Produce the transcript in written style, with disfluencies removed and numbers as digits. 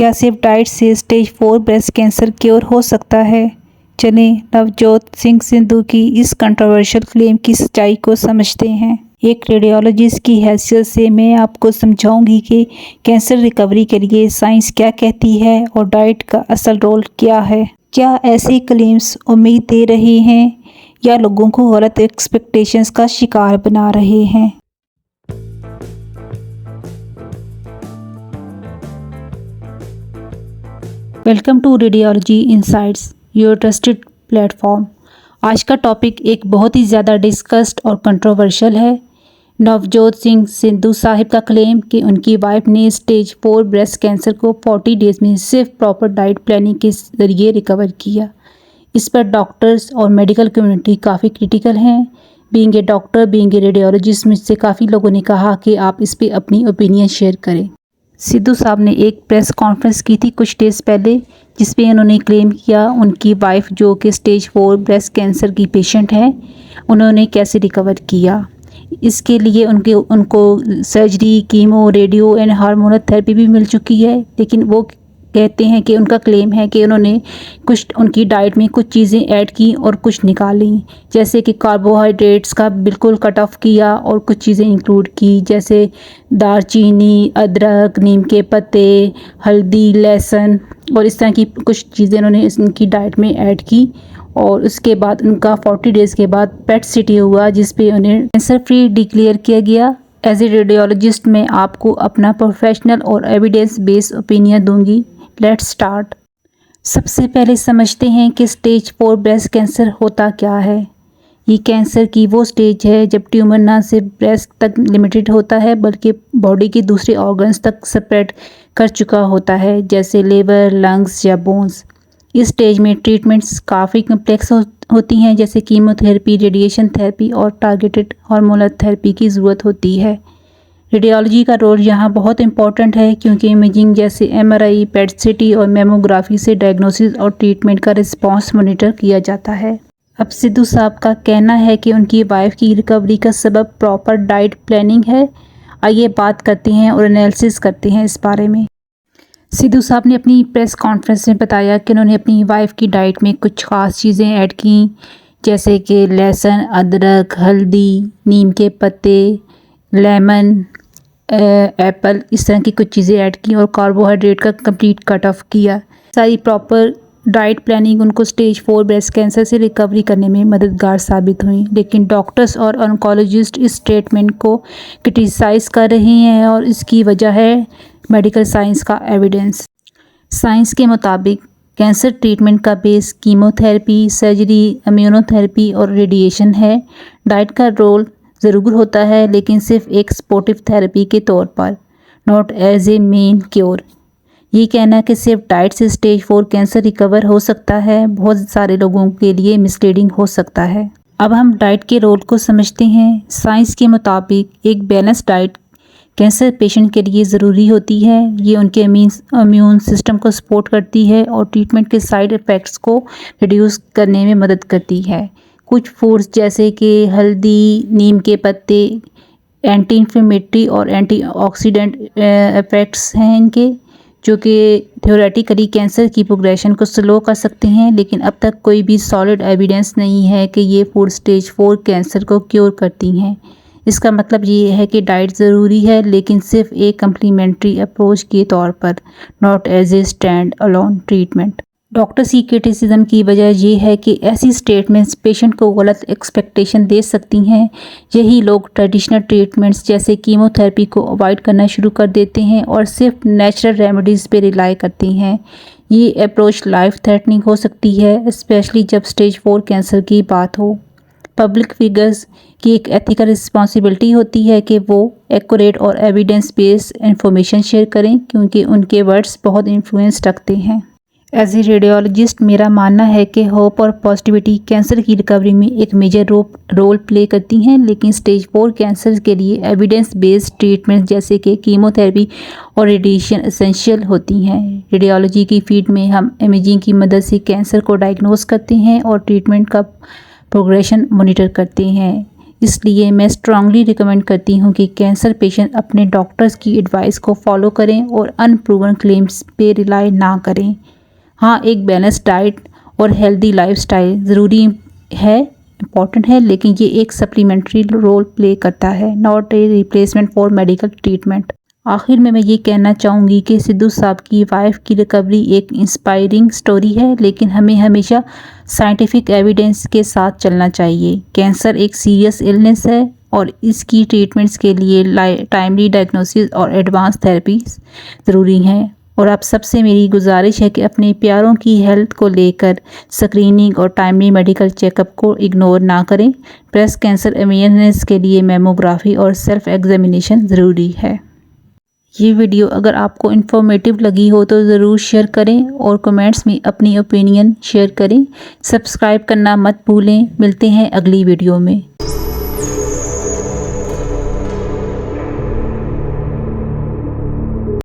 क्या सिर्फ डाइट से स्टेज 4 ब्रेस्ट कैंसर क्योर हो सकता है? चलें नवजोत सिंह सिद्धू की इस कंट्रोवर्शियल क्लेम की सच्चाई को समझते हैं। एक रेडियोलॉजिस्ट की हैसियत से मैं आपको समझाऊंगी कि कैंसर रिकवरी के लिए साइंस क्या कहती है और डाइट का असल रोल क्या है। क्या ऐसे क्लेम्स उम्मीद दे रहे हैं या लोगों को गलत एक्सपेक्टेशंस का शिकार बना रहे हैं? Welcome to radiology insights, your trusted platform. आज का टॉपिक एक बहुत ही ज़्यादा डिस्कस्ड और कंट्रोवर्शियल है। नवजोत सिंह सिद्धू साहिब का क्लेम कि उनकी वाइफ ने स्टेज 4 ब्रेस्ट कैंसर को 40 डेज़ में सिर्फ प्रॉपर डाइट प्लानिंग के ज़रिए रिकवर किया। इस पर डॉक्टर्स और मेडिकल कम्युनिटी काफ़ी क्रिटिकल हैं। Being a doctor, being a radiologist, मुझसे काफ़ी लोगों ने कहा कि आप इस पर अपनी ओपिनियन शेयर करें। सिद्धू साहब ने एक प्रेस कॉन्फ्रेंस की थी कुछ डेज़ पहले, जिसपे उन्होंने क्लेम किया उनकी वाइफ जो कि स्टेज 4 ब्रेस्ट कैंसर की पेशेंट है, उन्होंने कैसे रिकवर किया। इसके लिए उनको surgery, chemo, radio and hormonal therapy भी मिल चुकी है। लेकिन वो कहते हैं कि उनका क्लेम है कि उन्होंने कुछ उनकी डाइट में कुछ चीज़ें ऐड की और कुछ निकाली, जैसे कि कार्बोहाइड्रेट्स का बिल्कुल कट ऑफ किया और कुछ चीज़ें इंक्लूड की, जैसे दालचीनी, अदरक, नीम के पत्ते, हल्दी, लहसुन और इस तरह की कुछ चीज़ें उन्होंने इनकी डाइट में ऐड की। और उसके बाद उनका 40 डेज़ के बाद पेट सिटी हुआ, जिस पे उन्हें कैंसर फ्री डिक्लेयर किया गया। एज ए रेडियोलॉजिस्ट मैं आपको अपना प्रोफेशनल और एविडेंस बेस्ड ओपिनियन दूंगी। Let's start. सबसे पहले समझते हैं कि स्टेज 4 ब्रेस्ट कैंसर होता क्या है। ये कैंसर की वो स्टेज है जब ट्यूमर ना सिर्फ ब्रेस्ट तक लिमिटेड होता है बल्कि बॉडी के दूसरे ऑर्गन्स तक स्प्रेड कर चुका होता है, जैसे लिवर, लंग्स या बोन्स। इस स्टेज में ट्रीटमेंट्स काफ़ी कम्प्लेक्स होती हैं, जैसे कीमोथेरेपी, रेडिएशन थेरेपी और टारगेटेड हार्मोनल थेरेपी की ज़रूरत होती है। रेडियोलॉजी का रोल यहाँ बहुत इंपॉर्टेंट है, क्योंकि इमेजिंग जैसे MRI, पेट सिटी और मेमोग्राफी से डायग्नोसिस और ट्रीटमेंट का रिस्पांस मॉनिटर किया जाता है। अब सिद्धू साहब का कहना है कि उनकी वाइफ की रिकवरी का सबब प्रॉपर डाइट प्लानिंग है। आइए बात करते हैं और एनालिसिस करते हैं इस बारे में। सिद्धू साहब ने अपनी प्रेस कॉन्फ्रेंस में बताया कि उन्होंने अपनी वाइफ की डाइट में कुछ ख़ास चीज़ें ऐड की, जैसे कि लहसुन, अदरक, हल्दी, नीम के पत्ते, लेमन, एप्पल, इस तरह की कुछ चीज़ें ऐड की और कार्बोहाइड्रेट का कंप्लीट कट ऑफ किया। सारी प्रॉपर डाइट प्लानिंग उनको स्टेज 4 ब्रेस्ट कैंसर से रिकवरी करने में मददगार साबित हुई। लेकिन डॉक्टर्स और ऑन्कोलॉजिस्ट इस स्टेटमेंट को क्रिटिसाइज़ कर रहे हैं और इसकी वजह है मेडिकल साइंस का एविडेंस। साइंस के मुताबिक कैंसर ट्रीटमेंट का बेस कीमोथेरेपी, सर्जरी, इम्यूनोथेरेपी और रेडिएशन है। डाइट का रोल ज़रूर होता है, लेकिन सिर्फ एक सपोर्टिव थेरेपी के तौर पर, not as a main cure. ये कहना कि सिर्फ डाइट से स्टेज 4 कैंसर रिकवर हो सकता है बहुत सारे लोगों के लिए मिसलीडिंग हो सकता है। अब हम डाइट के रोल को समझते हैं। साइंस के मुताबिक एक बैलेंस डाइट कैंसर पेशेंट के लिए ज़रूरी होती है। ये उनके इम्यून सिस्टम को सपोर्ट करती है और ट्रीटमेंट के साइड इफ़ेक्ट्स को रिड्यूस करने में मदद करती है। कुछ फूड्स जैसे कि हल्दी, नीम के पत्ते एंटी इन्फ्लेमेटरी और एंटीऑक्सीडेंट इफ़ेक्ट्स हैं इनके, जो कि थ्योरेटिकली कैंसर की प्रोग्रेशन को स्लो कर सकते हैं। लेकिन अब तक कोई भी सॉलिड एविडेंस नहीं है कि ये फूड स्टेज 4 कैंसर को क्योर करती हैं। इसका मतलब ये है कि डाइट ज़रूरी है, लेकिन सिर्फ एक कम्प्लीमेंट्री अप्रोच के तौर पर, not as a stand alone treatment. Doctors की क्रिटिसिज्म की वजह यह है कि ऐसी स्टेटमेंट्स पेशेंट को गलत एक्सपेक्टेशन दे सकती हैं। यही लोग ट्रेडिशनल ट्रीटमेंट्स जैसे कीमोथेरेपी को अवॉइड करना शुरू कर देते हैं और सिर्फ नेचुरल रेमेडीज़ पे रिलाई करती हैं। ये अप्रोच लाइफ थ्रेटनिंग हो सकती है, स्पेशली जब स्टेज 4 कैंसर की बात हो। पब्लिक फिगर्स की एक एथिकल रिस्पॉन्सिबिलिटी होती है कि वो एक्यूरेट और एविडेंस बेस्ड इंफॉर्मेशन शेयर करें, क्योंकि उनके वर्ड्स बहुत इन्फ्लुएंस रखते हैं। एज ए रेडियोलॉजिस्ट मेरा मानना है कि होप और पॉजिटिविटी कैंसर की रिकवरी में एक मेजर रोल प्ले करती हैं, लेकिन स्टेज 4 कैंसर के लिए एविडेंस बेस्ड ट्रीटमेंट जैसे कि कीमोथेरेपी और रेडिएशन एसेंशियल होती हैं। रेडियोलॉजी की फील्ड में हम इमेजिंग की मदद से कैंसर को डायग्नोस करते हैं और ट्रीटमेंट का प्रोग्रेशन मॉनिटर करते हैं। इसलिए मैं स्ट्रांगली रिकमेंड करती हूँ कि कैंसर पेशेंट अपने डॉक्टर्स की एडवाइस को फॉलो करें और अनप्रूवन क्लेम्स पे रिलाई ना करें। हाँ, एक बैलेंस डाइट और हेल्दी लाइफस्टाइल ज़रूरी है, इम्पॉर्टेंट है, लेकिन ये एक सप्लीमेंट्री रोल प्ले करता है, not a replacement for medical treatment. आखिर में मैं ये कहना चाहूँगी कि सिद्धू साहब की वाइफ की रिकवरी एक इंस्पायरिंग स्टोरी है, लेकिन हमें हमेशा साइंटिफिक एविडेंस के साथ चलना चाहिए। कैंसर एक सीरियस इलनेस है और इसकी ट्रीटमेंट्स के लिए टाइमली डायग्नोसिस और एडवांस थेरेपीज ज़रूरी हैं। और आप सबसे मेरी गुजारिश है कि अपने प्यारों की हेल्थ को लेकर स्क्रीनिंग और टाइमली मेडिकल चेकअप को इग्नोर ना करें। ब्रेस्ट कैंसर अवेयरनेस के लिए मैमोग्राफी और सेल्फ एग्जामिनेशन ज़रूरी है। ये वीडियो अगर आपको इन्फॉर्मेटिव लगी हो तो ज़रूर शेयर करें और कमेंट्स में अपनी ओपिनियन शेयर करें। सब्सक्राइब करना मत भूलें। मिलते हैं अगली वीडियो में।